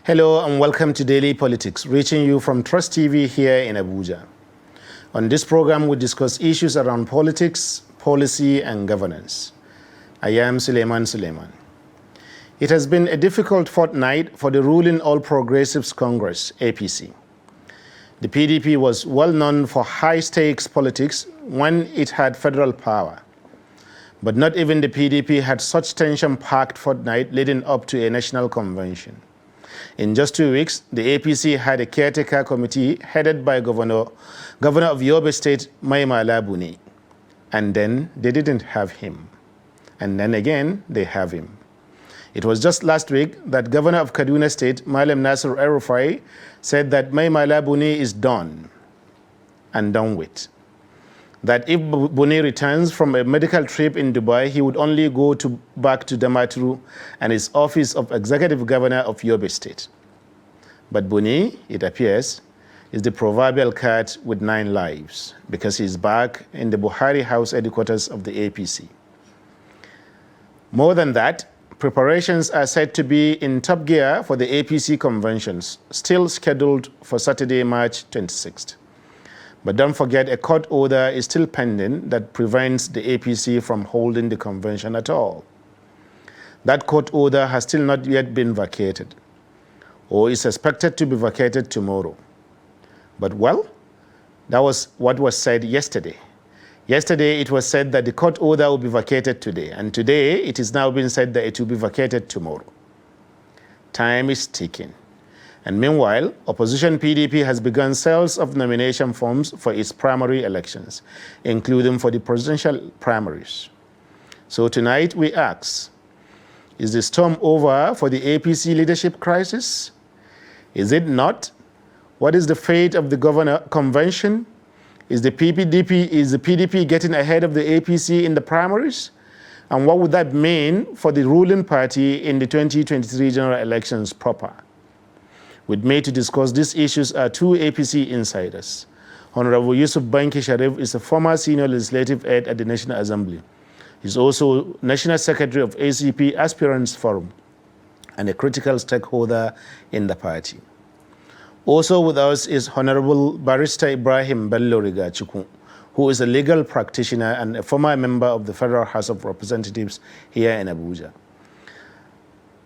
Hello and welcome to Daily Politics, reaching you from Trust TV here in Abuja. On this program, we discuss issues around politics, policy, and governance. I am Suleiman. It has been a difficult fortnight for the ruling All Progressives Congress, APC. The PDP was well known for high-stakes politics when it had federal power. But not even the PDP had such tension-packed fortnight leading up to a national convention. In just 2 weeks, the APC had a caretaker committee headed by Governor of Yobe State, Mai Mala Buni. And then they didn't have him. And then again, they have him. It was just last week that Governor of Kaduna State, Malam Nasir El-Rufai, said that Mai Mala Buni is done and done with. That if Buni returns from a medical trip in Dubai, he would only go back to Damaturu and his office of Executive Governor of Yobe State. But Buni, it appears, is the proverbial cat with 9 lives because he's back in the Buhari House headquarters of the APC. More than that, preparations are said to be in top gear for the APC conventions, still scheduled for Saturday, March 26th. But don't forget, a court order is still pending that prevents the APC from holding the convention at all. That court order has still not yet been vacated, or is expected to be vacated tomorrow. But well, that was what was said yesterday. Yesterday, it was said that the court order will be vacated today, and today it is now being said that it will be vacated tomorrow. Time is ticking. And meanwhile, opposition PDP has begun sales of nomination forms for its primary elections, including for the presidential primaries. So tonight we ask, is the storm over for the APC leadership crisis? Is it not? What is the fate of the governor convention? Is the PDP getting ahead of the APC in the primaries? And what would that mean for the ruling party in the 2023 general elections proper? With me to discuss these issues are 2 APC insiders. Honorable Yusuf Banki Sharif is a former senior legislative aide at the National Assembly. He's also National Secretary of ACP Aspirants Forum and a critical stakeholder in the party. Also with us is Honorable Barrister Ibrahim Bello Rigachukwu, who is a legal practitioner and a former member of the Federal House of Representatives here in Abuja.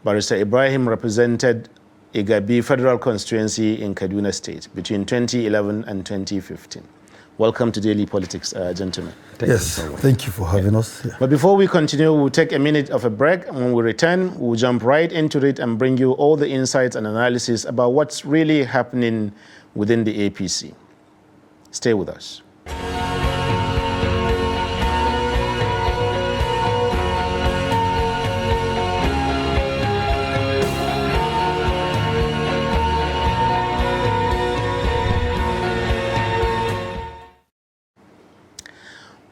Barrister Ibrahim represented Igabi Federal Constituency in Kaduna State between 2011 and 2015. Welcome to Daily Politics, gentlemen. Thank you for having us. Yeah. But before we continue, we'll take a minute of a break. And when we return, we'll jump right into it and bring you all the insights and analysis about what's really happening within the APC. Stay with us.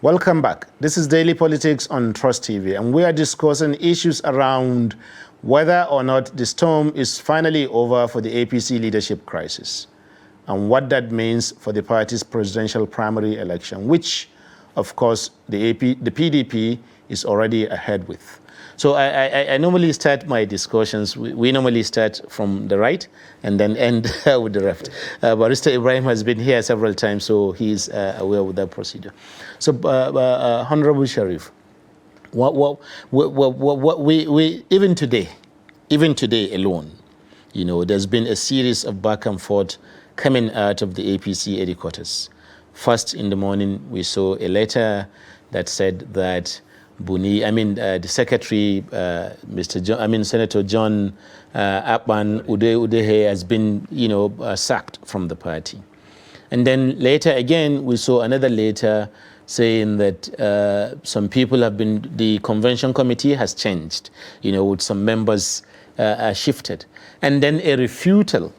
Welcome back. This is Daily Politics on Trust TV, and we are discussing issues around whether or not the storm is finally over for the APC leadership crisis and what that means for the party's presidential primary election, which, of course, the PDP is already ahead with. So I normally start my discussions, we normally start from the right and then end with the left. Barrister Ibrahim has been here several times, so he's aware of that procedure. So, Honorable Sharif, even today alone, you know, there's been a series of back and forth coming out of the APC headquarters. First in the morning, we saw a letter that said that the Secretary, Senator John Akpan Udehe has been, sacked from the party. And then later again, we saw another letter saying that some people the convention committee has changed, with some members shifted. And then a refutal,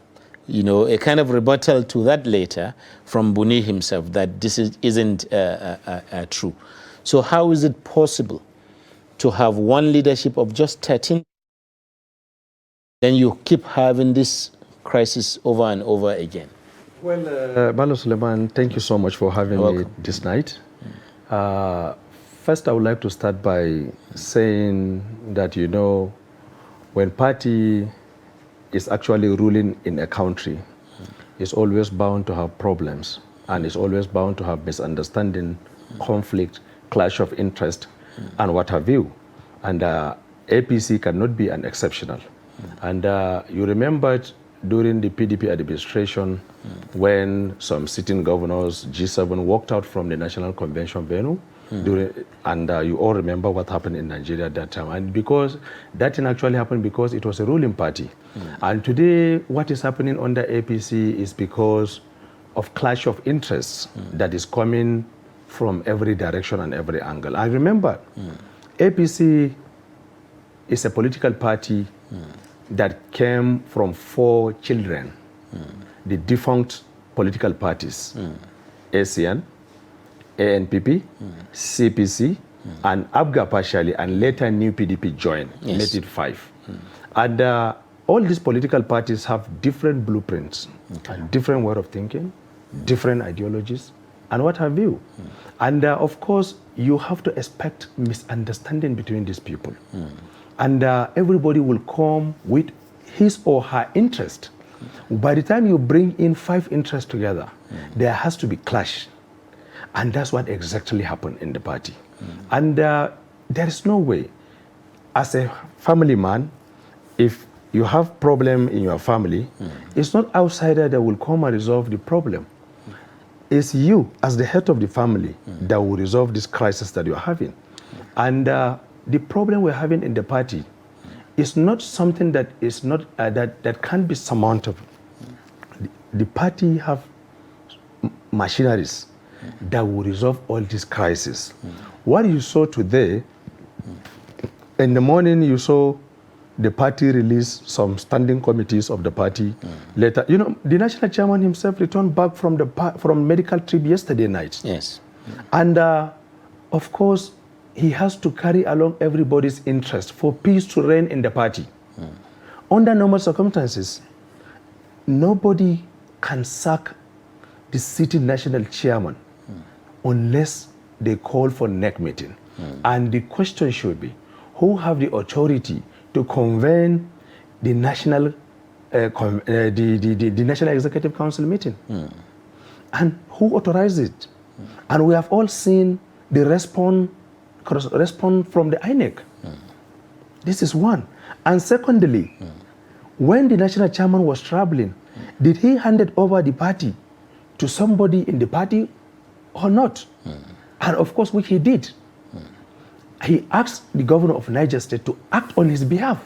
a kind of rebuttal to that letter from Buni himself that this isn't true. So how is it possible to have one leadership of just 13, then you keep having this crisis over and over again? Well, Balo Suleiman, thank you so much for having me this night. First, I would like to start by saying that, when party is actually ruling in a country is always bound to have problems, and is always bound to have misunderstanding, conflict, clash of interest, and what have you. And APC cannot be an exceptional. And you remembered during the PDP administration when some sitting governors, G7, walked out from the National Convention venue, and you all remember what happened in Nigeria at that time. And because that thing actually happened because it was a ruling party. And today, what is happening under APC is because of clash of interests that is coming from every direction and every angle. I remember APC is a political party that came from 4 children, the defunct political parties, ACN, ANPP, CPC, and ABGA partially, and later new PDP joined, made it 5. And all these political parties have different blueprints, and different way of thinking, different ideologies, and what have you. And of course, you have to expect misunderstanding between these people. And everybody will come with his or her interest. By the time you bring in 5 interests together, there has to be clash. And that's what exactly happened in the party. And there is no way, as a family man, if you have problem in your family, it's not outsider that will come and resolve the problem. It's you, as the head of the family, that will resolve this crisis that you're having. And the problem we're having in the party is not something that is not that can't be surmountable. The party have machineries that will resolve all these crises. What you saw today, in the morning you saw the party release some standing committees of the party. Later, you know, the national chairman himself returned back from medical trip yesterday night. Yes. And of course, he has to carry along everybody's interest for peace to reign in the party. Under normal circumstances, nobody can sack the sitting national chairman unless they call for neck meeting. And the question should be, who have the authority to convene the national the National Executive Council meeting? And who authorized it? And we have all seen the response from the INEC. This is one. And secondly, when the national chairman was traveling, did he hand it over the party to somebody in the party or not? And of course, which he did. He asked the governor of Niger State to act on his behalf.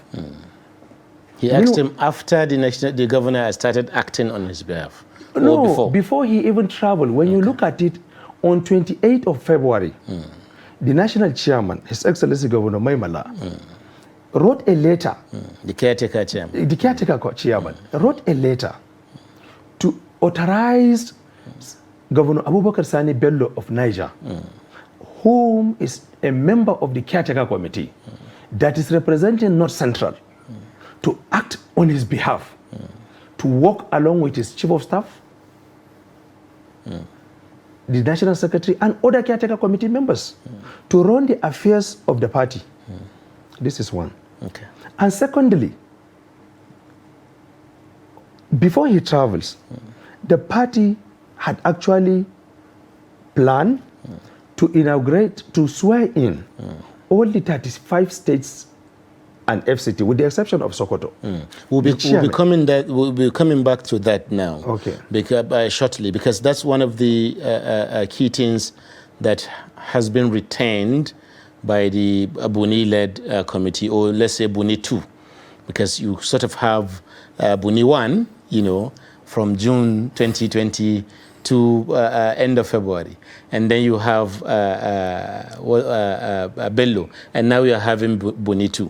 He asked him after the governor had started acting on his behalf? No, or before he even traveled. When you look at it, on 28th of February, the national chairman, His Excellency Governor Maimala, wrote a letter. The caretaker chairman. The caretaker chairman wrote a letter to authorize Governor Abubakar Sani Bello of Niger, whom is a member of the caretaker committee that is representing North Central, to act on his behalf, to work along with his chief of staff, the national secretary, and other caretaker committee members to run the affairs of the party. This is one. Okay. And secondly, before he travels, the party had actually planned to inaugurate, to swear in all the 35 states and FCT, with the exception of Sokoto. We'll be coming back to that now. Okay. Because, shortly, because that's one of the key things that has been retained by the Buni-led committee, or let's say Buni 2, because you sort of have Buni 1, you know, from June 2020 to end of February. And then you have Bello, and now you are having Buni 2.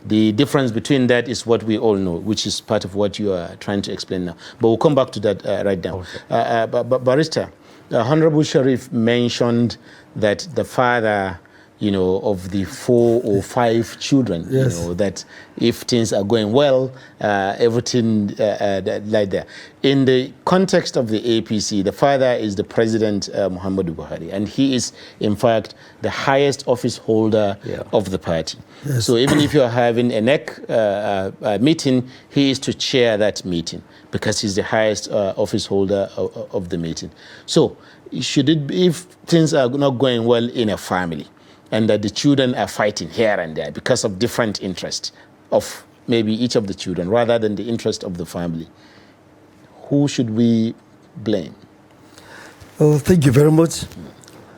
The difference between that is what we all know, which is part of what you are trying to explain now. But we'll come back to that right now. Okay. Barrister, Honorable Sharif mentioned that the father, of the 4 or 5 children, Yes. that if things are going well, everything like that. In the context of the APC, the father is the President Muhammadu Buhari, and he is, in fact, the highest office holder of the party. Yes. So even if you are having a NEC meeting, he is to chair that meeting because he's the highest office holder of the meeting. So should it be, if things are not going well in a family, and that the children are fighting here and there because of different interests of maybe each of the children rather than the interest of the family, who should we blame? Oh, thank you very much.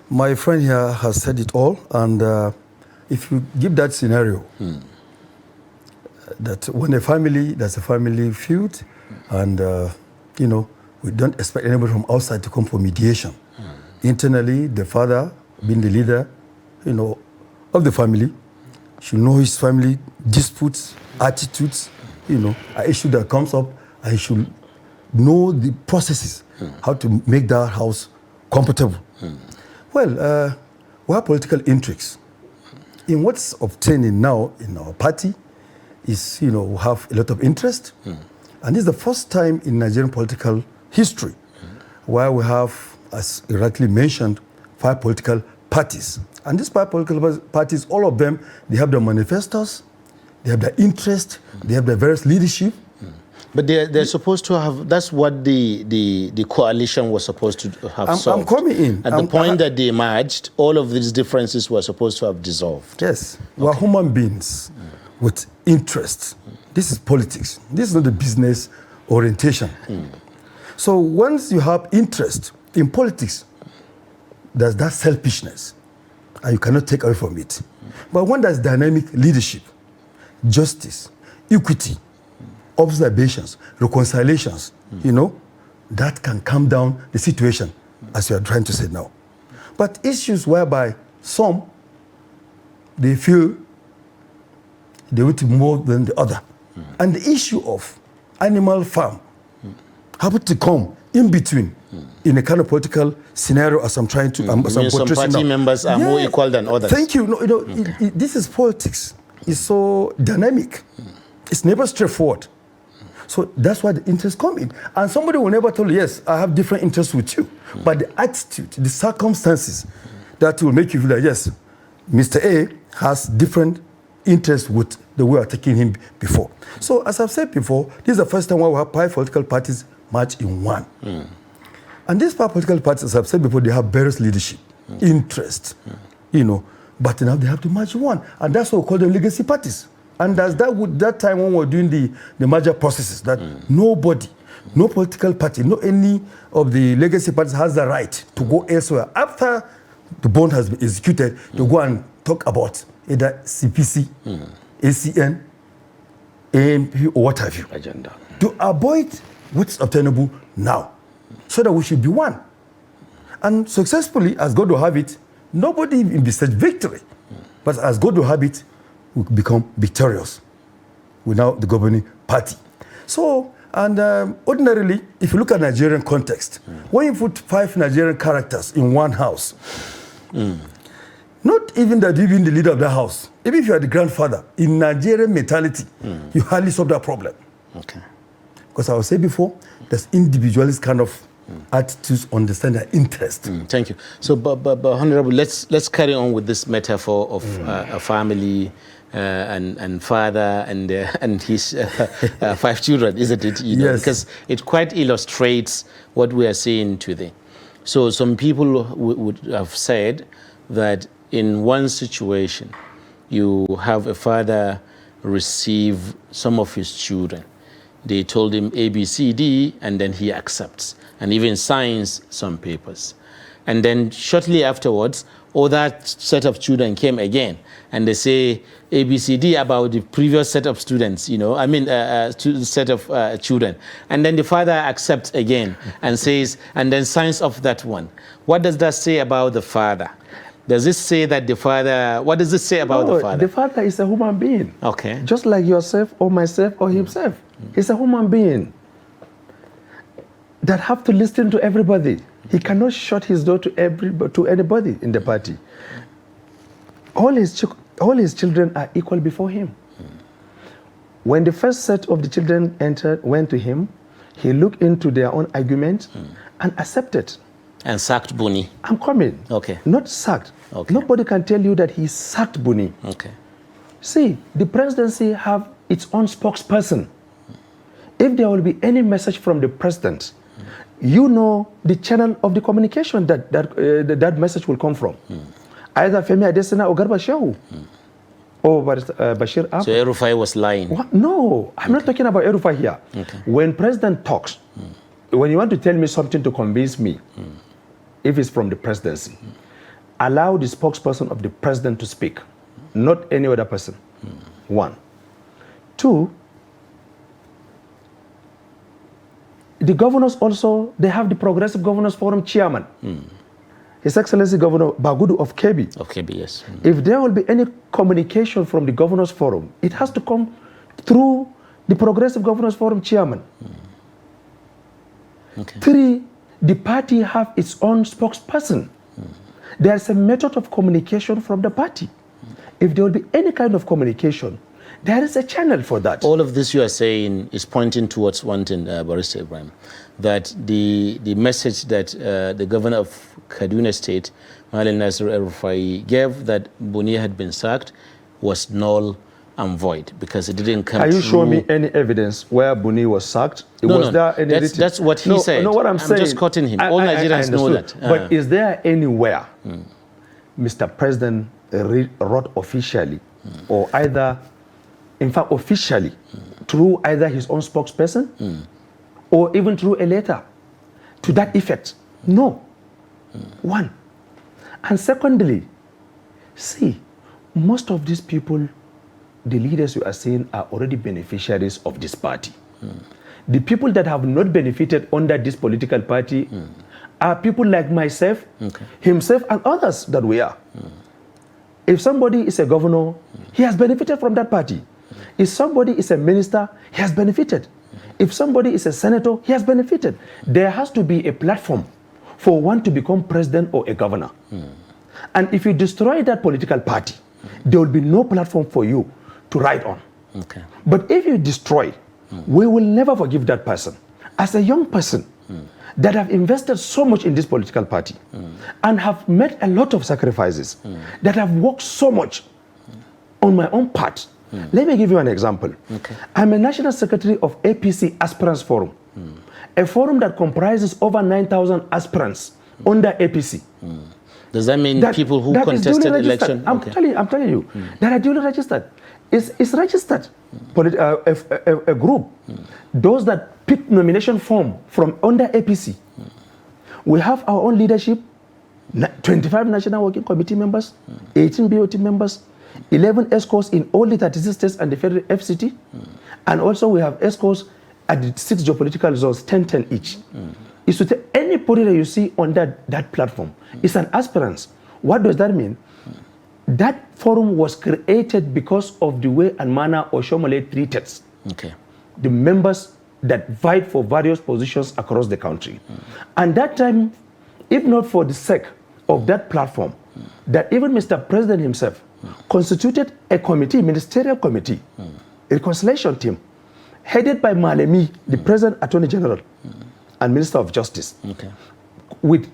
My friend here has said it all, and if you give that scenario, that when there's a family feud, and we don't expect anybody from outside to come for mediation. Internally, the father, being the leader, of the family, should know his family disputes, attitudes, an issue that comes up, and he should know the processes, how to make that house comfortable. Well, we have political intrigues. In what's obtaining now in our party is, we have a lot of interest. And this is the first time in Nigerian political history where we have, as you rightly mentioned, 5 political parties. And these 5 political parties, all of them, they have their manifestos, they have their interest, they have their various leadership. But they're supposed to have, that's what the coalition was supposed to have solved. I'm coming in. At the point that they merged, all of these differences were supposed to have dissolved. Yes. We're human beings with interests. This is politics. This is not the business orientation. So once you have interest in politics, there's that selfishness, and you cannot take away from it. But when there's dynamic leadership, justice, equity, observations, reconciliations, that can calm down the situation, as you are trying to say now. But issues whereby some, they feel they want more than the other. And the issue of animal farm happen to come in between in a kind of political scenario as I'm trying to... some party members are more equal than others. Thank you. This is politics. It's so dynamic. It's never straightforward. So that's why the interests come in. And somebody will never tell you, yes, I have different interests with you. But the attitude, the circumstances that will make you feel like, yes, Mr. A has different interests with the way we are taking him before. So as I've said before, this is the first time where we have 5 political parties march in one. And these 5 political parties, as I've said before, they have various leadership, interest, but now they have to merge in one. And that's what we call them legacy parties. And that's that time when we were doing the merger processes, that nobody, no political party, no any of the legacy parties has the right to go elsewhere after the bond has been executed to go and talk about either CPC, ACN, AMP, or what have you. Agenda. To avoid what's obtainable now, so that we should be one. And successfully, as God will have it, nobody in the stage victory, but as God will have it, we become victorious. We're now the governing party. So, and ordinarily, if you look at Nigerian context, when you put 5 Nigerian characters in one house, not even that you being the leader of the house, even if you are the grandfather, in Nigerian mentality, you hardly solve that problem. Okay. Because I was saying before, there's individualist kind of attitudes, understand their interest. Thank you. So, but Honorable, let's carry on with this metaphor of a family and father and his 5 children, isn't it? Yes. Because it quite illustrates what we are seeing today. So some people would have said that in one situation, you have a father receive some of his children. They told him A, B, C, D, and then he accepts and even signs some papers. And then shortly afterwards, that set of children came again, and they say A, B, C, D about the previous set of students, set of children. And then the father accepts again and says, and then signs off that one. What does that say about the father? Does this say that the father, what does this say about the father? The father is a human being. Okay. Just like yourself or myself or himself. He's a human being that have to listen to everybody. He cannot shut his door to anybody in the party. all his children are equal before him. When the first set of the children went to him, he looked into their own argument and accepted. And sacked Buni. I'm coming. Okay. Not sacked. Okay. Nobody can tell you that he sacked Buni. Okay. See, the presidency have its own spokesperson. If there will be any message from the president, you know the channel of the communication that message will come from. Either Femi Adesina or Garba Shehu. Or Bashir Ahmed. So El-Rufai was lying? What? No, I'm not talking about El-Rufai here. Okay. When president talks, when you want to tell me something to convince me, if it's from the presidency, allow the spokesperson of the president to speak, not any other person. One. Two, the governors also, they have the Progressive Governors Forum chairman. His Excellency Governor Bagudu of Kebbi. Of Kebbi, yes. If there will be any communication from the Governors Forum, it has to come through the Progressive Governors Forum chairman. Okay. Three, the party have its own spokesperson. There's a method of communication from the party. If there will be any kind of communication, there is a channel for that. All of this you are saying is pointing towards one thing, Barrister Ibrahim, that the message that the governor of Kaduna State, Malam Nasir El-Rufai, gave that Buni had been sacked was null and void because it didn't come Can you through. show me any evidence where Buni was sacked? That's what he said. No, what I'm saying. Just quoting him. All Nigerians know that. But is there anywhere Mr. President wrote officially or either, in fact, officially, through either his own spokesperson or even through a letter to that effect? No. One. And secondly, see, most of these people, the leaders you are seeing, are already beneficiaries of this party. The people that have not benefited under this political party are people like myself, himself, and others that we are. If somebody is a governor, he has benefited from that party. If somebody is a minister, he has benefited. If somebody is a senator, he has benefited. There has to be a platform for one to become president or a governor. And if you destroy that political party, there will be no platform for you to ride on. Okay. But if you destroy, we will never forgive that person. As a young person that have invested so much in this political party and have made a lot of sacrifices, that have worked so much on my own part. Let me give you an example. Okay. I'm a national secretary of APC Aspirants Forum, a forum that comprises over 9,000 aspirants under APC. Does that mean people who contested election? I'm telling you, that are duly registered. It's registered. A group, those that pick nomination form from under APC. We have our own leadership, 25 National Working Committee members, 18 BOT members, 11 ESCOs in all the 36 states and the federal FCT. And also we have ESCOs at the 6 geopolitical zones, 10 each. Is to tell anybody that you see on that platform is an aspirant. What does that mean? That forum was created because of the way and manner Oshomole treated the members that vied for various positions across the country. And that time, if not for the sake of that platform, that even Mr. President himself constituted a committee, ministerial committee, a reconciliation team, headed by Malemi, the President Attorney General and Minister of Justice, with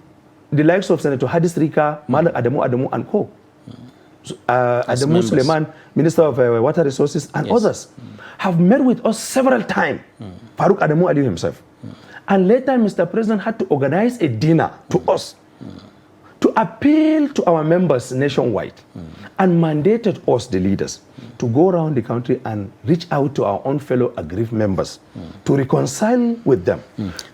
the likes of Senator Hadis Rika, Malam Adamu and co. Adamu Suleiman, Minister of Water Resources, and others, have met with us several times. Farouk Adamu Ali himself. And later, Mr. President had to organize a dinner to us to appeal to our members nationwide and mandated us, the leaders, to go around the country and reach out to our own fellow aggrieved members to reconcile with them,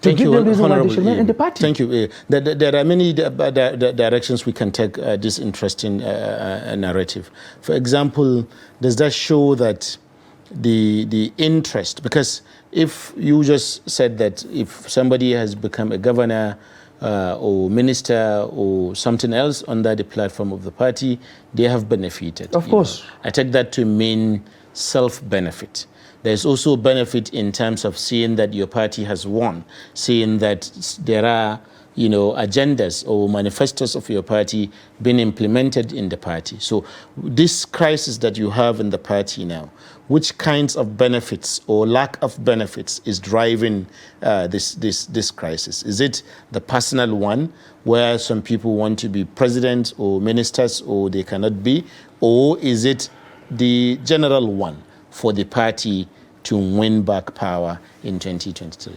to give them reason why they should remain in the party. Thank you. There are many directions we can take this interesting narrative. For example, does that show that the interest, because if you just said that if somebody has become a governor or minister or something else under the platform of the party, they have benefited. Of course. I take that to mean self-benefit. There's also benefit in terms of seeing that your party has won, seeing that there are agendas or manifestos of your party being implemented in the party. So this crisis that you have in the party now, which kinds of benefits or lack of benefits is driving this crisis? Is it the personal one, where some people want to be president or ministers or they cannot be, or is it the general one for the party to win back power in 2023?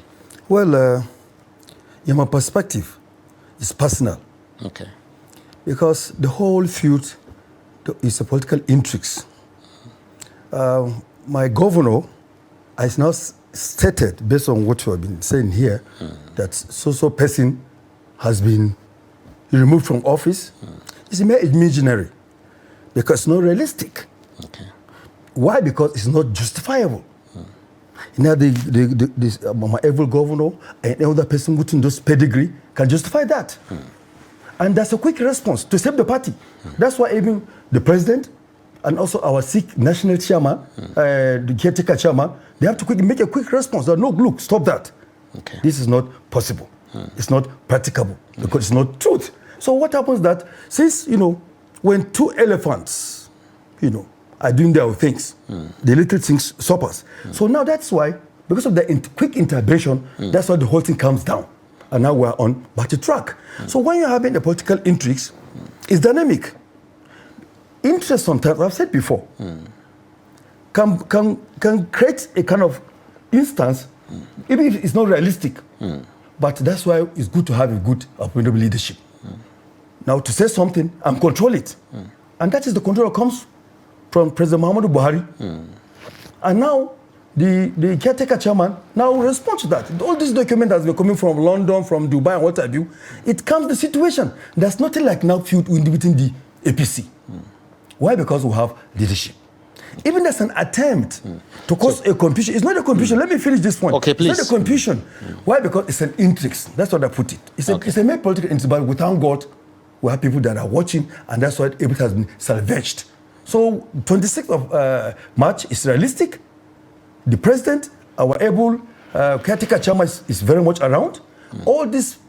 Well, in my perspective, it's personal. Okay. Because the whole feud is a political intrigues. My governor has now stated, based on what you have been saying here, that so person has been removed from office. It's mere imaginary, because it's not realistic. Okay. Why? Because it's not justifiable. Now, my evil governor and other person within those pedigree can justify that. And that's a quick response to save the party. That's why even the president and also our Sikh national chairman, the caretaker chairman, they have to make a quick response. No, look, stop that. Okay. This is not possible. It's not practicable because it's not truth. So what happens that since, when two elephants, are doing their things, the little things stop us. So now that's why, because of the quick intervention, that's why the whole thing comes down. And now we're on back to track. So when you're having the political intrigues, it's dynamic. Interest sometimes, I've said before, can create a kind of instance, even if it's not realistic. But that's why it's good to have a good, appointable leadership. Now to say something and control it. And that is the control that comes from President Muhammadu Buhari. And now the caretaker chairman now responds to that. All this document that's been coming from London, from Dubai, and what have you, it comes the situation. There's nothing like now feud between the APC. Why? Because we have leadership. Even there's an attempt to cause a confusion. It's not a confusion. Let me finish this point. Okay, please. It's not a confusion. Why? Because it's an intrigue. That's what I put it. It's a mere political intrigue, but without God, we have people that are watching, and that's why it has been salvaged. So 26th of March is realistic. The president, our able caretaker chairman is very much around. All this,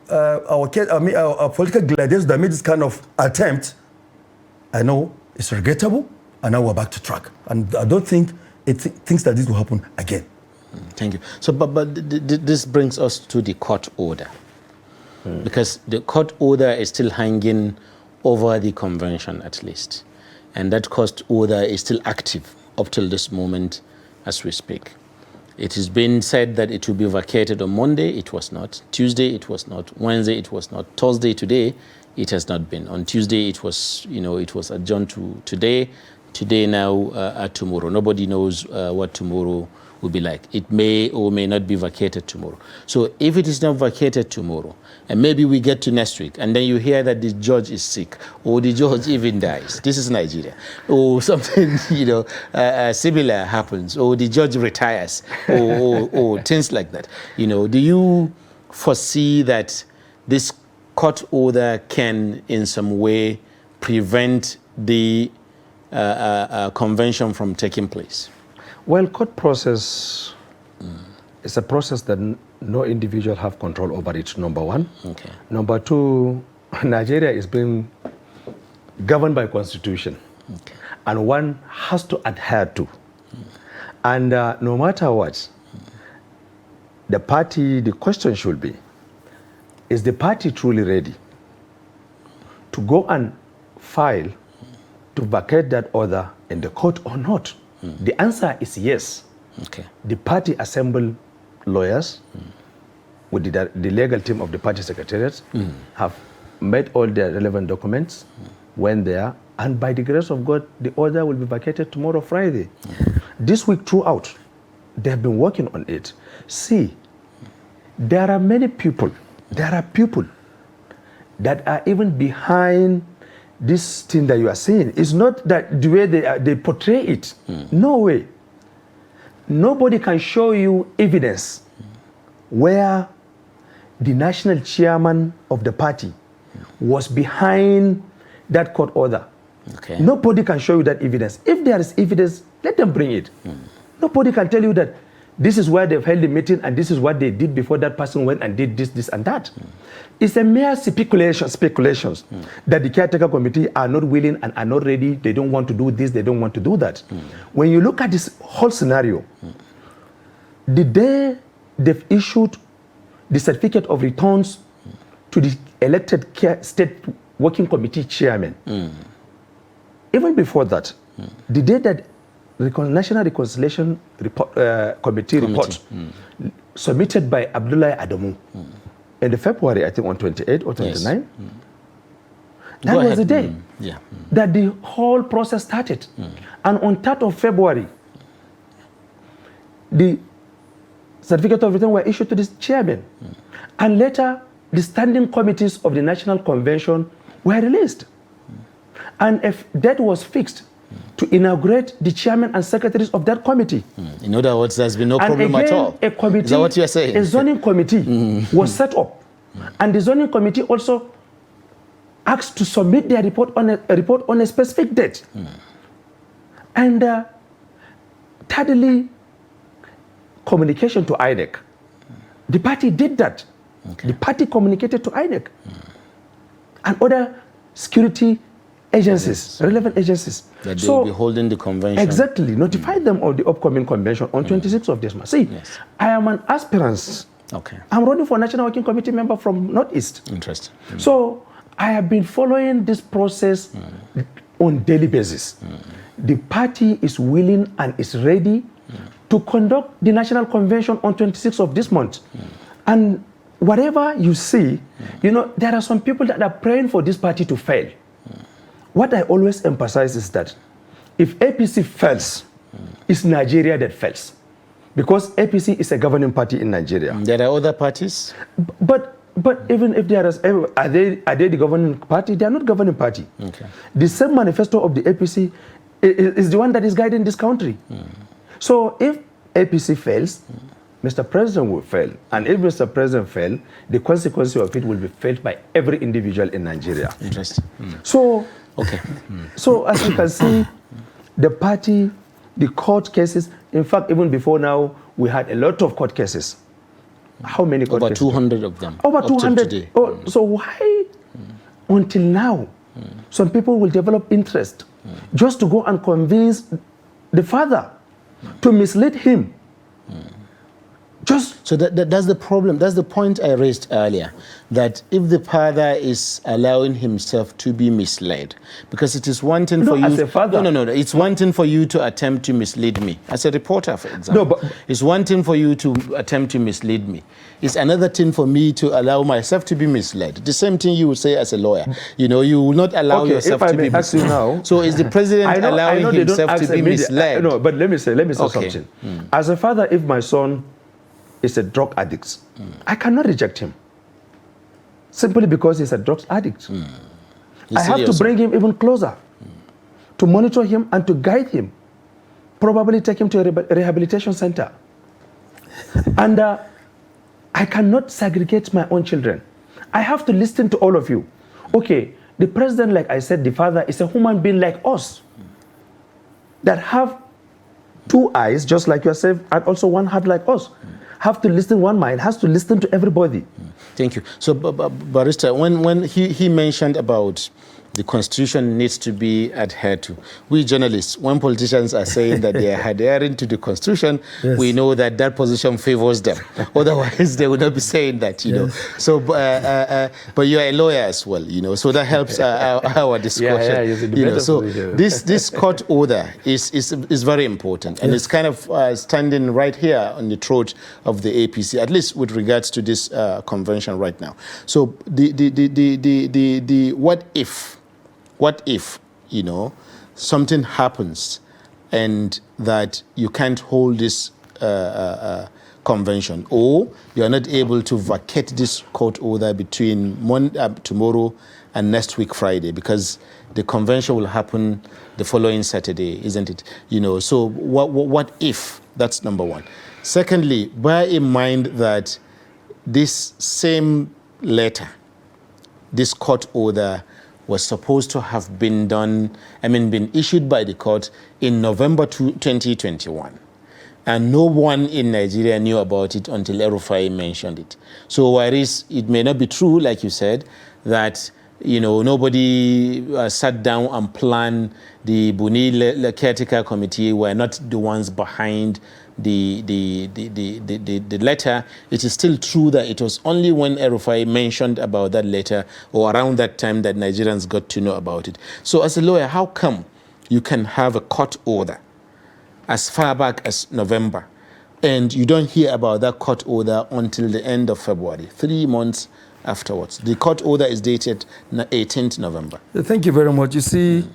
our political gladiators that made this kind of attempt, I know it's regrettable, and now we're back to track. And I don't think things like this will happen again. Thank you. So, but this brings us to the court order. Because the court order is still hanging over the convention at least. And that court order is still active up till this moment as we speak. It has been said that it will be vacated on Monday. It was not. Tuesday, it was not. Wednesday, it was not. Thursday, today, it has not been. On Tuesday, it was, it was adjourned to today. Today now, tomorrow. Nobody knows what tomorrow will be like. It may or may not be vacated tomorrow. So if it is not vacated tomorrow, and maybe we get to next week, and then you hear that the judge is sick, or the judge even dies. This is Nigeria. Or something, similar happens, or the judge retires, or things like that. Do you foresee that this court order can, in some way, prevent the convention from taking place? Well, court process is a process that no individual have control over it, number one. Okay. Number two, Nigeria is being governed by constitution. Okay. And one has to adhere to. And no matter what, the question should be, is the party truly ready to go and file to vacate that order in the court or not? The answer is yes. Okay. The party assembled lawyers with the legal team of the party secretariat, have made all the relevant documents, went there, and by the grace of God, the order will be vacated tomorrow, Friday. This week throughout, they have been working on it. See, there are many people, that are even behind this thing that you are saying. It's not that the way they portray it. No way. Nobody can show you evidence where the national chairman of the party was behind that court order. Okay. Nobody can show you that evidence. If there is evidence, let them bring it. Nobody can tell you that This is where they've held the meeting, and this is what they did before that person went and did this and that. It's a mere speculations that the caretaker committee are not willing and are not ready. They don't want to do this, they don't want to do that. When you look at this whole scenario, the day they've issued the certificate of returns to the elected state working committee chairman, even before that, the day that National Reconciliation Committee report submitted by Abdullahi Adamu in the February, I think on 28 or 29, that was the day that the whole process started. And on 3rd of February, the certificate of return were issued to the chairman. And later, the standing committees of the National Convention were released. And a date was fixed to inaugurate the chairman and secretaries of that committee. In other words, there's been no problem at all. A committee, is that what you're saying? A zoning committee was set up. And the zoning committee also asked to submit their report on a specific date. And thirdly, communication to INEC. The party did that. The party communicated to INEC and other security agencies, relevant agencies. That they will be holding the convention. Exactly. Notify them of the upcoming convention on 26th of this month. See, I am an aspirant. I'm running for National Working Committee member from Northeast. Interesting. So I have been following this process on daily basis. The party is willing and is ready to conduct the National Convention on 26th of this month. And whatever you see, you know, there are some people that are praying for this party to fail. What I always emphasize is that if APC fails, it's Nigeria that fails. Because APC is a governing party in Nigeria. There are other parties? But even if there is, are they the governing party? They are not governing party. The same manifesto of the APC is the one that is guiding this country. So if APC fails, Mr. President will fail. And if Mr. President fails, the consequence of it will be felt by every individual in Nigeria. Interesting. So, so as you can see, the party, the court cases, in fact, even before now, we had a lot of court cases. How many court cases? Over 200 of them. Over 200. Oh, so why, until now, some people will develop interest just to go and convince the father to mislead him? So that's the problem. That's the point I raised earlier, that if the father is allowing himself to be misled, because it is one thing for you. As a father. No. It's one thing for you to attempt to mislead me as a reporter, for example. No, but it's one thing for you to attempt to mislead me. It's another thing for me to allow myself to be misled. The same thing you would say as a lawyer. You know, you will not allow yourself to be misled. Now, so is the president allowing himself to be misled? No, but let me say something. As a father, if my son is a drug addict, I cannot reject him simply because he's a drug addict. I have to bring him even closer to monitor him and to guide him, probably take him to a rehabilitation center. And I cannot segregate my own children. I have to listen to all of you. Okay, the president, like I said, the father is a human being like us that have two eyes, just like yourself, and also one heart like us. Have to listen, one mind has to listen to everybody. Thank you. So, Barrister, when he mentioned about the Constitution needs to be adhered to, we journalists, when politicians are saying that they are adhering to the Constitution, we know that that position favors them. Otherwise, they would not be saying that, you know. So, but you are a lawyer as well, you know, so that helps our discussion. You know, so this court order is very important, and it's kind of standing right here on the throat of the APC, at least with regards to this convention right now. So the what if, you know, something happens and that you can't hold this convention, or you are not able to vacate this court order between tomorrow and next week Friday, because the convention will happen the following Saturday, isn't it? You know, so what if? That's number one. Secondly, bear in mind that this same letter, this court order, was supposed to have been been issued by the court in November 2021. and no one in Nigeria knew about it until El-Rufai mentioned it. So whereas it may not be true, like you said, that nobody sat down and planned, the Buni caretaker committee were not the ones behind the letter. It is still true that it was only when El-Rufai mentioned about that letter or around that time that Nigerians got to know about it. So as a lawyer, how come you can have a court order as far back as November and you don't hear about that court order until the end of February, 3 months afterwards? The court order is dated 18th November. Thank you very much. You see,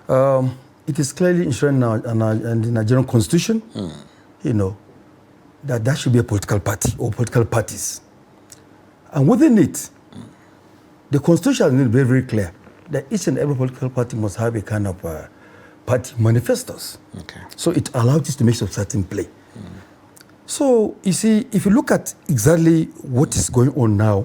it is clearly enshrined now in the Nigerian constitution, that should be a political party or political parties. And within it, the constitution is very, very clear that each and every political party must have a kind of party manifestos. Okay. So it allows us to make some certain play. So, you see, if you look at exactly what is going on now,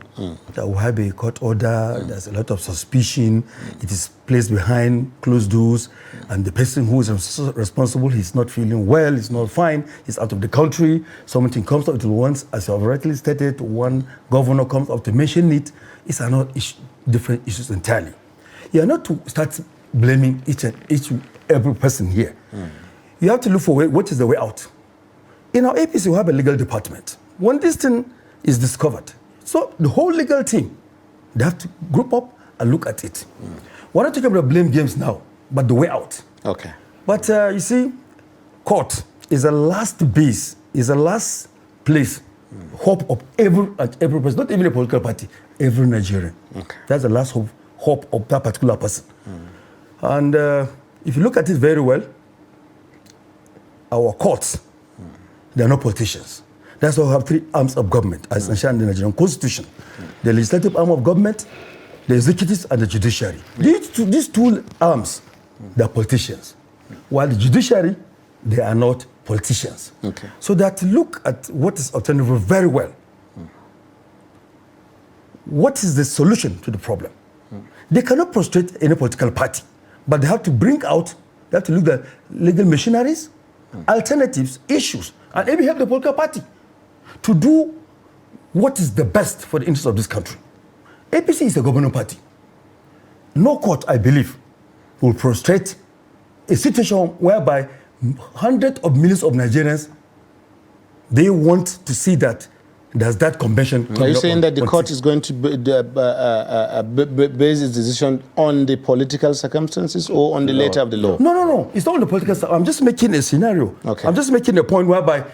that we have a court order, there's a lot of suspicion, it is placed behind closed doors, and the person who is responsible, he's not feeling well, he's not fine, he's out of the country, something comes up to once, as you have rightly stated, one governor comes up to mention it, it's another issue, different issues entirely. You are not to start blaming each and every person here. You have to look for what is the way out. In our APC, we have a legal department. When this thing is discovered, so the whole legal team, they have to group up and look at it. We're not talking about blame games now, but the way out. Okay. But you see, court is the last base, is the last place, hope of every person, not even a political party, every Nigerian. Okay. That's the last hope of that particular person. And if you look at it very well, our courts, they are not politicians. That's why we have 3 arms of government, as enshrined in the Nigerian Constitution. The legislative arm of government, the executive, and the judiciary. These two arms, they are politicians. While the judiciary, they are not politicians. Okay. So that look at what is alternative very well. What is the solution to the problem? They cannot prostrate any political party, but they have to bring out, they have to look at legal machineries, alternatives, issues, and maybe help the political party to do what is the best for the interest of this country. APC is a governing party. No court, I believe, will prostrate a situation whereby hundreds of millions of Nigerians, they want to see that there's that convention. Are you saying that the court is going to base its decision on the political circumstances or on the letter of the law? No. It's not on the political side. I'm just making a scenario. Okay. I'm just making a point whereby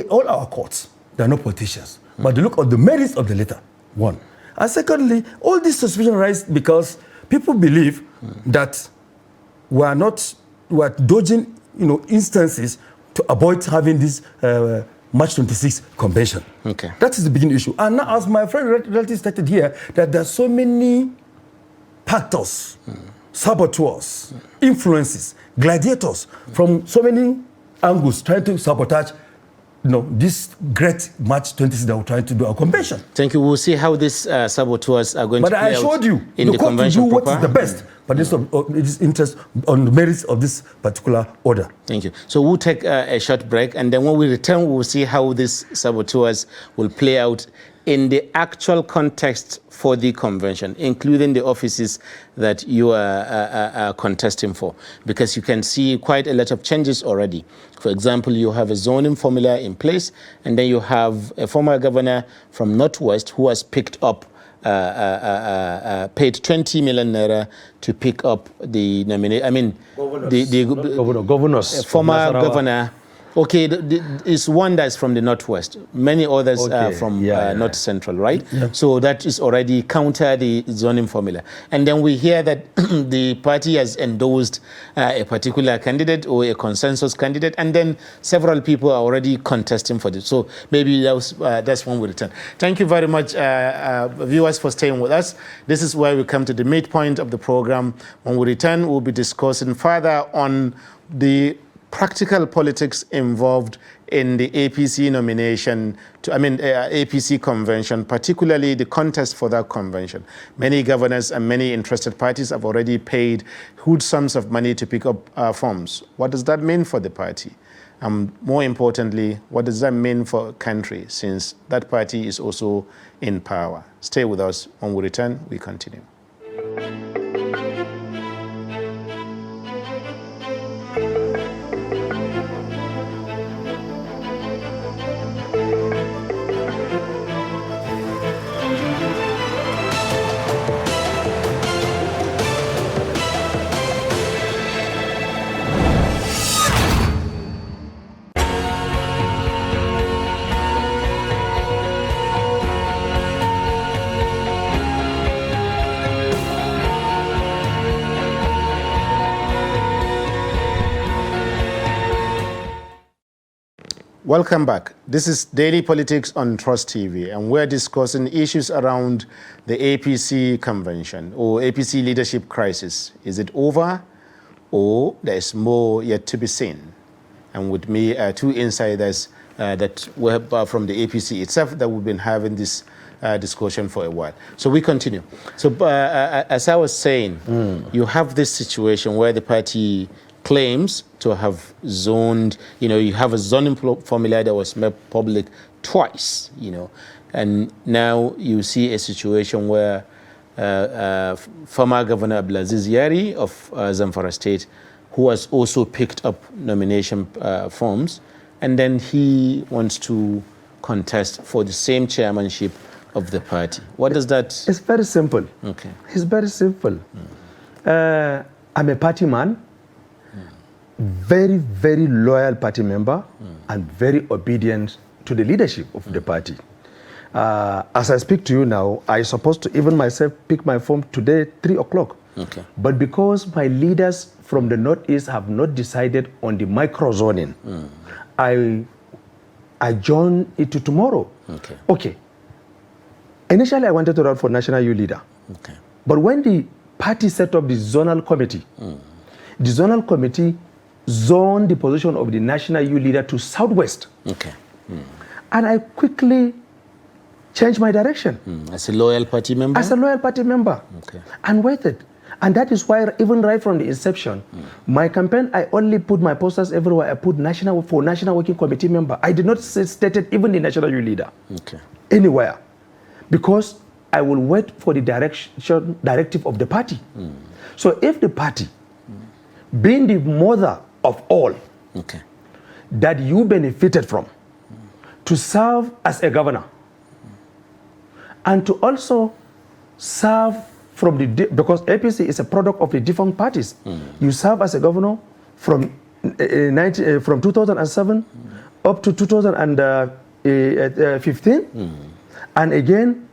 all our courts, they are not politicians, but they look at the merits of the letter, one. And secondly, all this suspicion arises because people believe that we are dodging, instances to avoid having this March 26 convention. Okay. That is the beginning issue. And now, as my friend relative stated here, that there are so many factors, saboteurs, influences, gladiators from so many angles trying to sabotage this great March 26 that we're trying to do our convention. Thank you. We'll see how these saboteurs are going to play out. But I assured you, in the the court convention will do what proper. is the best, but this interest on the merits of this particular order. Thank you. So we'll take a short break, and then when we return, we'll see how these saboteurs will play out in the actual context for the convention, including the offices that you are contesting for, because you can see quite a lot of changes already. For example, you have a zoning formula in place, and then you have a former governor from Northwest who has picked up, paid 20 million naira to pick up the nomination. I mean, governors. Former governor. Okay, it's one that's from the Northwest. Many others are from North Central, right? Yeah. So that is already counter the zoning formula. And then we hear that the party has endorsed a particular candidate or a consensus candidate, and then several people are already contesting for this. So maybe that's when we return. Thank you very much, viewers, for staying with us. This is where we come to the midpoint of the program. When we return, we'll be discussing further on the practical politics involved in the APC nomination, APC convention, particularly the contest for that convention. Many governors and many interested parties have already paid huge sums of money to pick up forms. What does that mean for the party? And more importantly, what does that mean for a country, since that party is also in power? Stay with us. When we return, we continue. Welcome back. This is Daily Politics on Trust TV, and we're discussing issues around the APC convention or APC leadership crisis. Is it over, or there's more yet to be seen? And with me are two insiders that were from the APC itself that we've been having this discussion for a while. So we continue. So as I was saying, you have this situation where the party claims to have zoned, you have a zoning formula that was made public twice, and now you see a situation where former Governor Abdulaziz Yari of Zamfara State, who has also picked up nomination forms, and then he wants to contest for the same chairmanship of the party. What does that? It's very simple. Okay. It's very simple. I'm a party man. Very, very loyal party member and very obedient to the leadership of the party. As I speak to you now, I supposed to even myself pick my form today, 3 o'clock. Okay. But because my leaders from the Northeast have not decided on the micro-zoning, I join it to tomorrow. Okay. Initially, I wanted to run for National Youth Leader. Okay. But when the party set up the zonal committee, the zonal committee zoned the position of the National Youth Leader to Southwest. Okay. And I quickly changed my direction. As a loyal party member? As a loyal party member. Okay. And waited. And that is why even right from the inception, my campaign, I only put my posters everywhere. I put National Working Committee member. I did not state it even the National Youth Leader. Okay. Anywhere. Because I will wait for the directive of the party. So if the party, being the mother of all, that you benefited from, to serve as a governor, and to also serve from because APC is a product of the different parties. You serve as a governor from 2007 up to 2015, and again.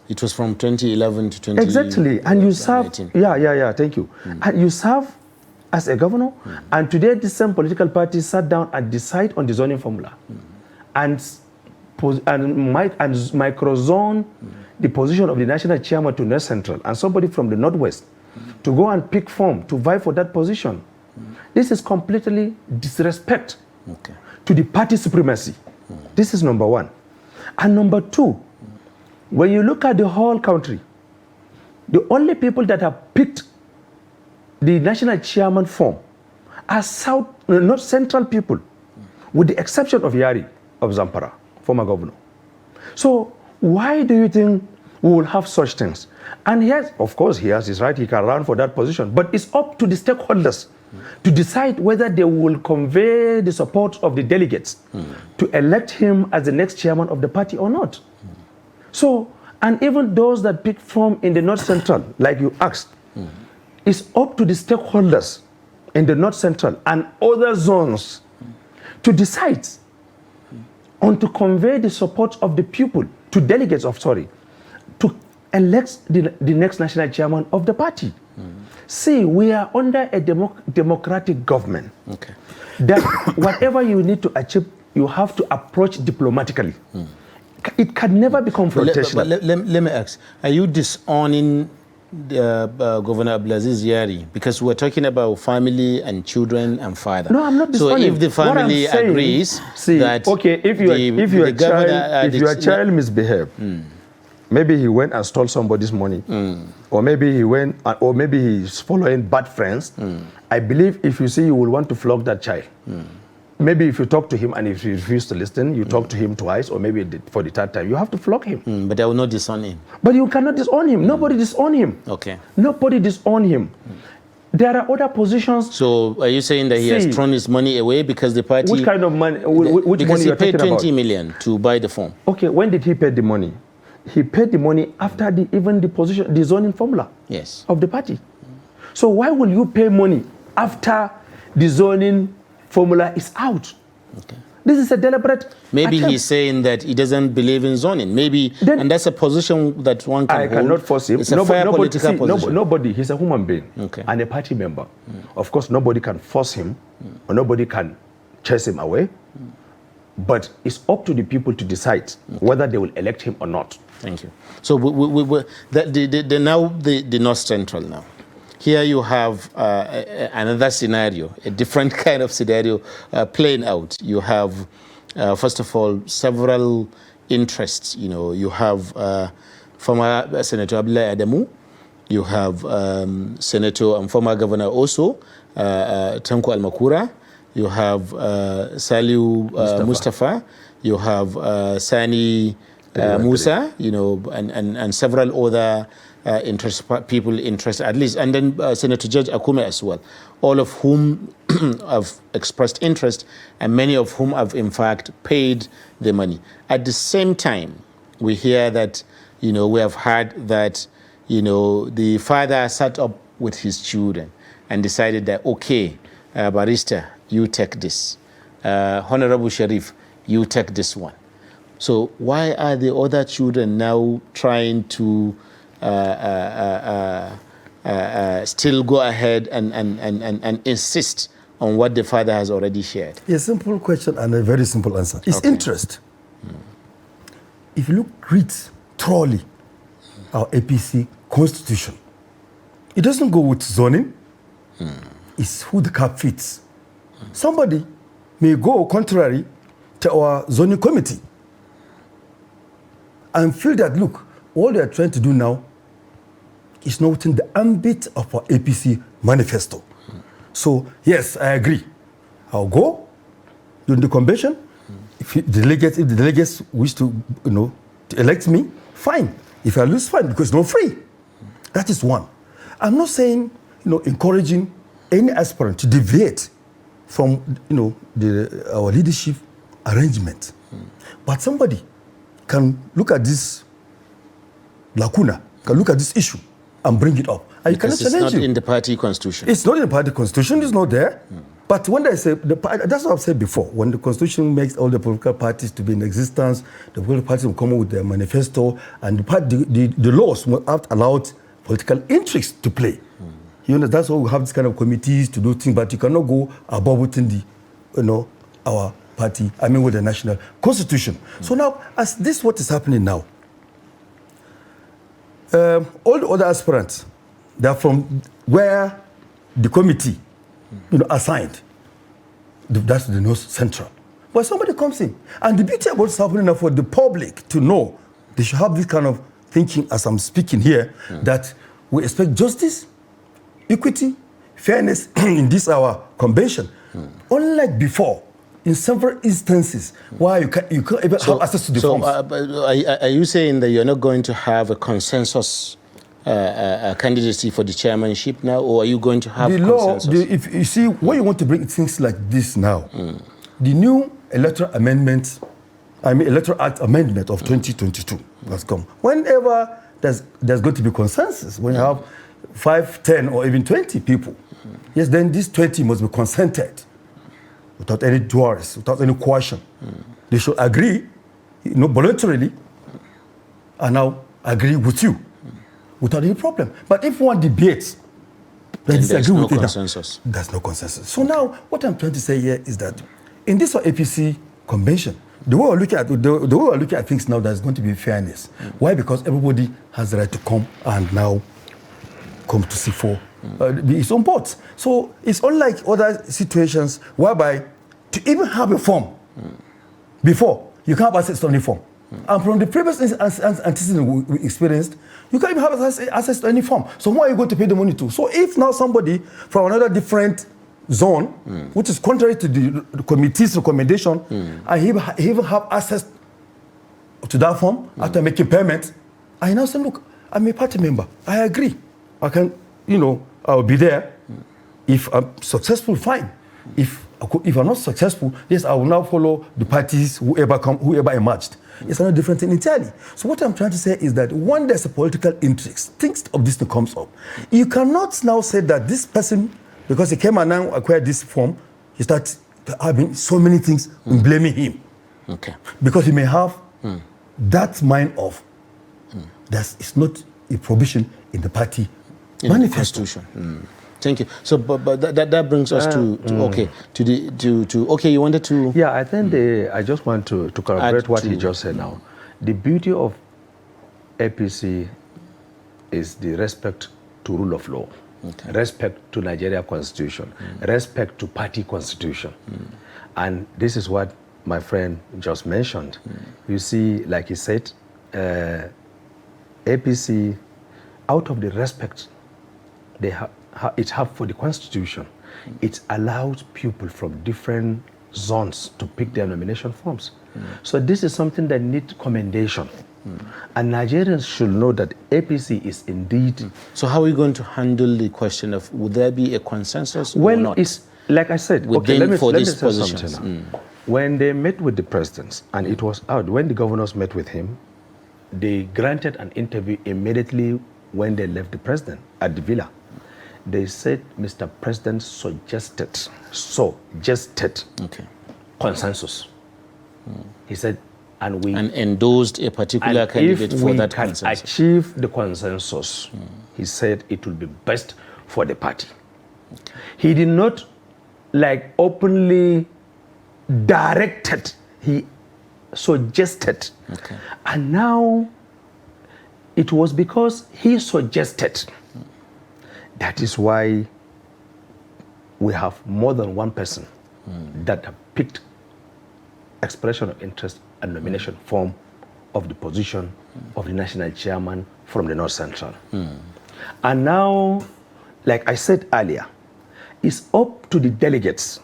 It was from 2011 to 20. Exactly, and you serve. Yeah. Thank you. And you serve as a governor, and today the same political party sat down and decide on the zoning formula, and micro-zone the position of the national chairman to North Central and somebody from the Northwest to go and pick form to vie for that position. This is completely disrespect to the party supremacy. This is number one. And number two, when you look at the whole country, the only people that have picked the national chairman form are North Central people, with the exception of Yari of Zamfara, former governor. So why do you think we will have such things? And yes, of course, he has his right, he can run for that position, but it's up to the stakeholders to decide whether they will convey the support of the delegates to elect him as the next chairman of the party or not. So, and even those that pick form in the North Central, like you asked, it's up to the stakeholders in the North Central and other zones to decide on to convey the support of the people to delegates to elect the next national chairman of the party. See, we are under a democratic government. That whatever you need to achieve, you have to approach diplomatically. It can never be confrontational. Let me ask, are you disowning Governor Abdulaziz Yari? Because we're talking about family and children and father. No, I'm not disowning. So if the family agrees that... Okay, if your child misbehaved, maybe he went and stole somebody's money, or maybe he went, or maybe he's following bad friends, I believe if you see, you will want to flog that child. maybe if you talk to him and if he refuses to listen, you talk to him twice or maybe for the third time, you have to flog him. But I will not disown him. But you cannot disown him. Nobody disown him. Okay. Nobody disown him. There are other positions. So are you saying that he has thrown his money away because the party... Which kind of money? Which because money he you're paid talking 20 about? million to buy the form. Okay, when did he pay the money? He paid the money after even the zoning formula Yes. of the party. So why will you pay money after the zoning formula is out? Okay. This is a deliberate Maybe attempt. he's saying that he doesn't believe in zoning. Maybe, Then- and that's a position that one can hold. cannot force him. It's a fair political position. Nobody, he's a human being Okay. and a party member. Of course, nobody can force him or nobody can chase him away. But it's up to the people to decide whether they will elect him or not. Thank you. So the North Central now. Here you have another scenario, a different kind of scenario playing out. You have, first of all, several interests. You know, you have former Senator Abdullahi Adamu. You have Senator and former Governor also, Tanko Almakura. You have Saliu Mustafa. You have Sani Musa, you know, and several other people interested, at least, and then Senator Judge Akume as well, all of whom have expressed interest, and many of whom have in fact paid the money. At the same time, we hear that, you know, we have heard that, you know, the father sat up with his children and decided that, okay, Barrister, you take this. Honorable Sharif, you take this one. So why are the other children now trying to still go ahead and insist on what the father has already shared? A simple question and a very simple answer. It's interest. If you read thoroughly our APC constitution, it doesn't go with zoning. It's who the cap fits. Somebody may go contrary to our zoning committee and feel that, look, all they are trying to do now is not within the ambit of our APC manifesto. So, yes, I agree. I'll go during the convention. If the delegates wish to, you know, to elect me, fine. If I lose, fine, because it's not free. That is one. I'm not saying, you know, encouraging any aspirant to deviate from, you know, our leadership arrangement. But somebody can look at this lacuna, can look at this issue and bring it up. And you cannot Because it's challenge not you. in the party constitution. It's not in the party constitution, it's not there. But when they say, that's what I've said before, when the constitution makes all the political parties to be in existence, the political parties will come up with their manifesto, and the laws will have allowed political intrigues to play. You know, that's why we have this kind of committees to do things, but you cannot go above within the, you know, our party, I mean with the national constitution. So now, as this what is happening now, all the other aspirants, they are from where the committee, you know, assigned. That's the North Central. But somebody comes in, and the beauty about what's happening now for the public to know, they should have this kind of thinking as I'm speaking here, that we expect justice, equity, fairness in this our convention. Unlike before, in several instances, why you can't even have access to the forms. Are you saying that you're not going to have a consensus candidacy for the chairmanship now, or are you going to have the law, consensus? if you see, when you want to bring things like this now, the new electoral amendment, Electoral Act amendment of 2022 has come. Whenever there's going to be consensus, when you have 5, 10, or even 20 people, yes, then these 20 must be consented without any duals, without any question. They should agree, you know, voluntarily, and now agree with you without any problem. But if one debates, they disagree with consensus. it. There's no consensus. So now, what I'm trying to say here is that in this APC convention, the way we're looking at things now, there's going to be fairness. Why? Because everybody has the right to come and now come to C4 its own ports. So it's unlike other situations whereby to even have a form before, you can't have access to any form. And from the previous antecedent we experienced, you can't even have access to any form. So who are you going to pay the money to? So if now somebody from another different zone, which is contrary to the committee's recommendation, and he even have access to that form after making payment. I now say, look, I'm a party member. I agree. I can, I'll be there. If I'm successful, fine. If I'm not successful, yes, I will now follow the parties, whoever emerged. It's another different thing entirely. So what I'm trying to say is that when there's a political interest, things of this thing comes up. You cannot now say that this person, because he came and now acquired this form, he starts having so many things and blaming him. Okay. Because he may have that mind of that it's not a provision in the party manifesto. Constitution. Thank you. So, but that brings us to you wanted to. Yeah, I think I just want to corroborate what he just said now. The beauty of APC is the respect to rule of law, respect to Nigeria Constitution, respect to party constitution, and this is what my friend just mentioned. You see, like he said, APC, out of the respect they have for the constitution, it allows people from different zones to pick their nomination forms. So this is something that needs commendation. And Nigerians should know that APC is indeed. So how are we going to handle the question of would there be a consensus or not? It's like I said, let me say something now. When they met with the presidents, and it was out, when the governors met with him, they granted an interview immediately when they left the president at the villa. They said, Mr. President suggested consensus. He said, and endorsed a particular candidate for that consensus. If we can achieve the consensus, he said it will be best for the party. He did not openly directed, he suggested. And now it was because he suggested. That is why we have more than one person that have picked expression of interest and nomination form of the position of the national chairman from the North Central. And now, like I said earlier, it's up to the delegates.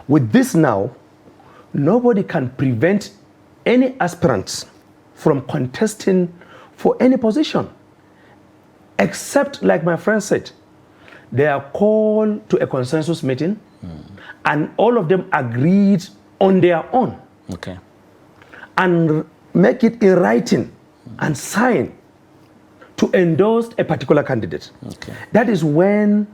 With this now, nobody can prevent any aspirants from contesting for any position. Except, like my friend said, they are called to a consensus meeting and all of them agreed on their own. And make it in writing and sign to endorse a particular candidate. That is when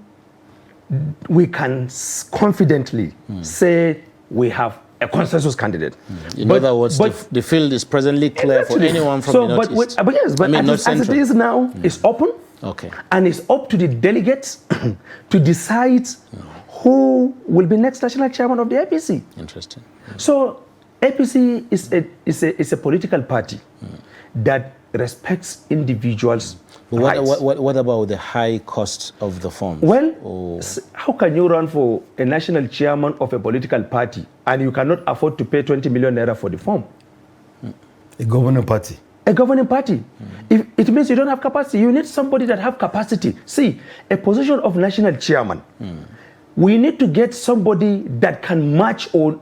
we can confidently say we have a consensus candidate. In other words, the field is presently clear for anyone from the Northeast. As it is now, it's open. And it's up to the delegates to decide who will be next national chairman of the APC. Interesting. So APC is a political party that respects individuals' rights. What about the high cost of the form? Well, how can you run for a national chairman of a political party and you cannot afford to pay 20 million naira for the form? A governing party. A governing party. If it means you don't have capacity, you need somebody that have capacity. See, a position of national chairman, we need to get somebody that can match or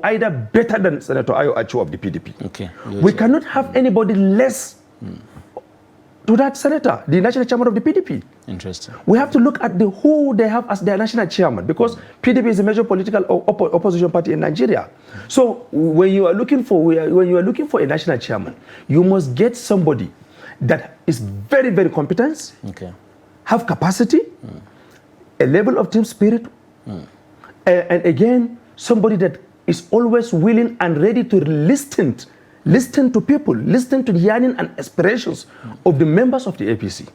either better than Senator Ayo Achu of the PDP. We cannot have anybody less to that senator, the national chairman of the PDP. Interesting. We have to look at who they have as their national chairman, because PDP is a major political opposition party in Nigeria. So when you are looking for a national chairman, you must get somebody that is very, very competent, have capacity, a level of team spirit, and again, somebody that is always willing and ready to listen to people, listen to the yearning and aspirations of the members of the APC.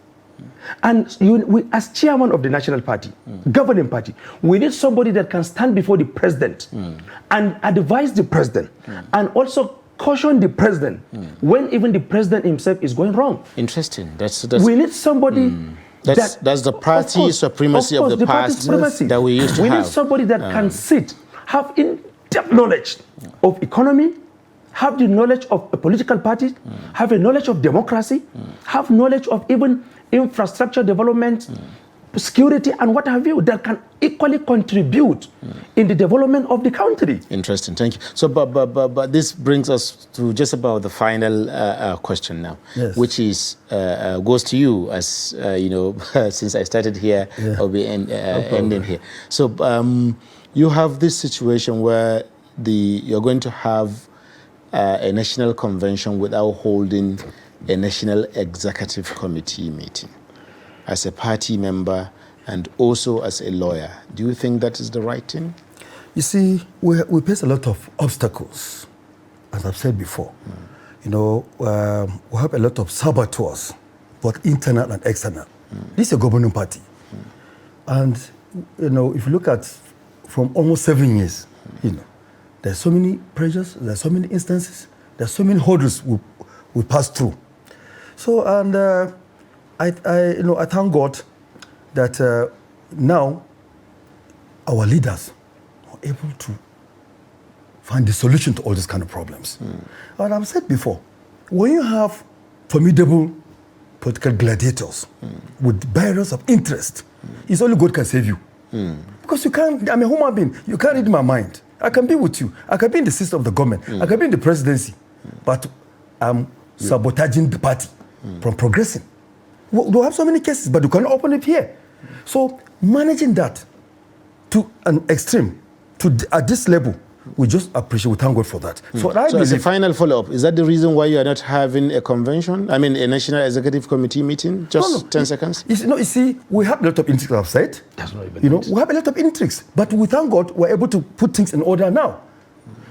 And we, as chairman of the national party, governing party, we need somebody that can stand before the president and advise the president and also caution the president when even the president himself is going wrong. Interesting. We need somebody that's the party supremacy of the past that we used to have. We need somebody that can have in-depth knowledge of economy, have the knowledge of a political party, have a knowledge of democracy, have knowledge of even infrastructure development, security and what have you, that can equally contribute in the development of the country. Interesting, thank you. So, but this brings us to just about the final question now, Yes. which is goes to you as you know, since I started here, I'll be ending here. So, you have this situation where you're going to have a national convention without holding a national executive committee meeting. As a party member and also as a lawyer, do you think that is the right thing? You see, we face a lot of obstacles, as I've said before. You know, we have a lot of saboteurs, both internal and external. This is a governing party. And, you know, if you look at from almost 7 years, you know, there's so many pressures, there's so many instances, there's so many hurdles we pass through. So, and I thank God that now our leaders are able to find the solution to all these kind of problems. And I've said before, when you have formidable political gladiators with barriers of interest, it's only God can save you. Because you can't, I'm a human being, you can't read my mind. I can be with you, I can be in the system of the government, I can be in the presidency, but I'm sabotaging the party from progressing. We have so many cases, but you cannot open it here. So managing that to an extreme, at this level, we just appreciate, we thank God for that. So as a final follow-up, is that the reason why you are not having a convention? I mean, a National Executive Committee meeting? Just 10 seconds? You see, we have a lot of intrigues, I've said. That's not even we have a lot of intrigues, but we thank God we're able to put things in order now.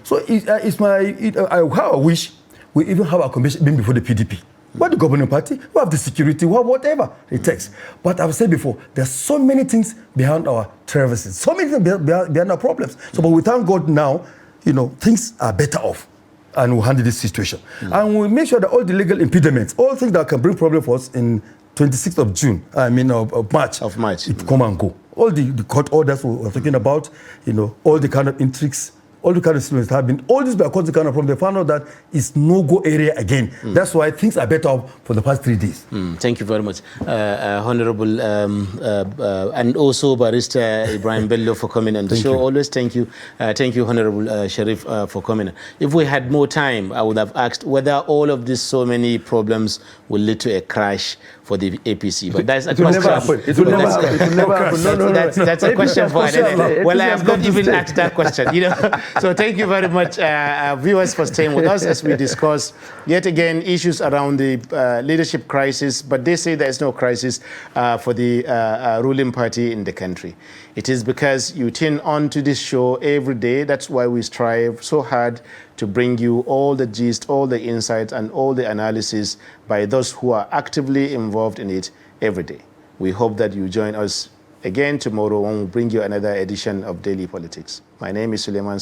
So I wish we even have a convention being before the PDP. We're the governing party, we have the security, we have whatever it takes. But I've said before, there's so many things behind our traverses, so many things behind our problems. So, but we thank God now, you know, things are better off and we'll handle this situation. And we'll make sure that all the legal impediments, all things that can bring problem for us in 26th of June, of March, it come and go. All the court orders we're talking about, you know, all the kind of intrigues, all the kind of students have been, all this by causing kind of problem. They found out that it's no-go area again. That's why things are better off for the past 3 days. Thank you very much, Honorable, and also Barrister Ibrahim Bello for coming on the show. Always thank you, Honorable Sharif, for coming. If we had more time, I would have asked whether all of these so many problems will lead to a crash for the APC. But that's a question. It will never happen. It will never happen. No. That's a question for another. Well, I have not even asked that question, you know. So thank you very much, viewers, for staying with us as we discuss yet again issues around the leadership crisis. But they say there is no crisis for the ruling party in the country. It is because you tune on to this show every day. That's why we strive so hard to bring you all the gist, all the insights, and all the analysis by those who are actively involved in it every day. We hope that you join us again tomorrow when we bring you another edition of Daily Politics. My name is Suleiman.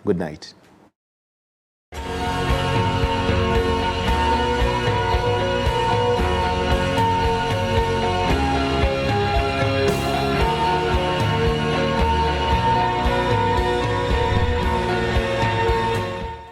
Good night.